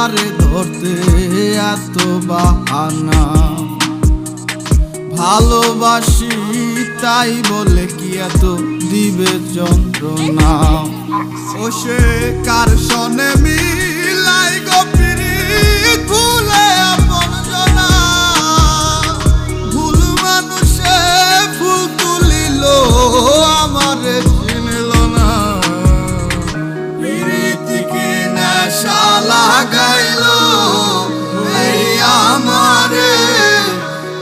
তারে ধরতে এত বাহানা, ভালোবাসি তাই বলে কি এত দিবে যন্ত্রণা। ও সে কার সনে মিলাই গো পিরিত ভুলে আপন জনা, ভুল মানুষে ফুল তুলিল আমারে চিনল না। পিরিতিকে নেশা লাগাইল এই আমারে,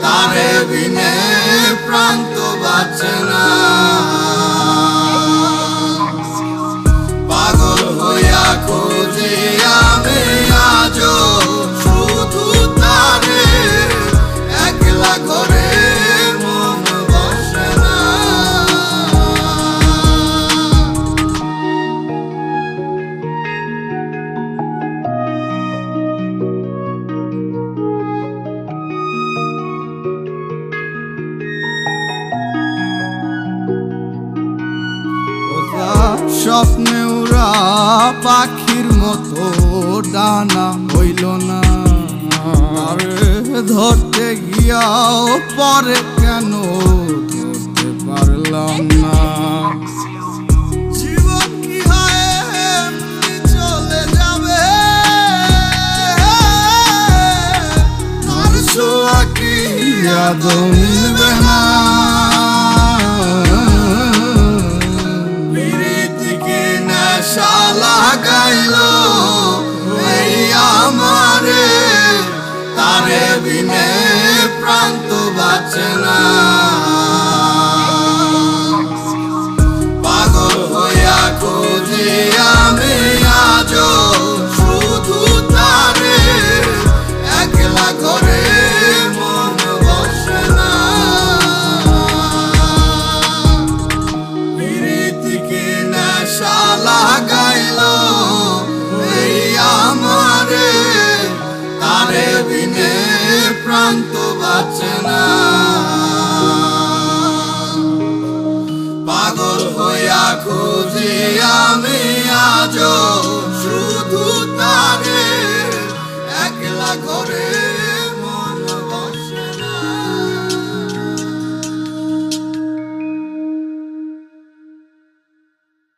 তারে বিনে প্রাণ তো বাঁচে না। পাগল হইয়া খুঁজি আমি আজো শুধু তারে, একলা ঘরে মন বসে না। স্বপ্নে উড়া পাখির মতো ডানা হইল না, আরে ধরতে গিয়াও পরে কেন ধরতে পারলাম না। জীবন কি হয় এমনি চলে যাবে, তার ছোঁয়া কি আদৌ মিলবে না। নেশা লাগাইল এই আমারে, তারে বিনে প্রাণ তো বাঁচে না। পাগল হইয়া খুঁজি আমি আজো শুধু তারে, একলা ঘরে মন বসে না। পিরিতিকে নেশা লাগাইল এই আমারে, তারে বিনে প্রাণ তো বাঁচে না। পাগল হইয়া খুঁজি আমি আজো শুধু তারে, একলা ঘরে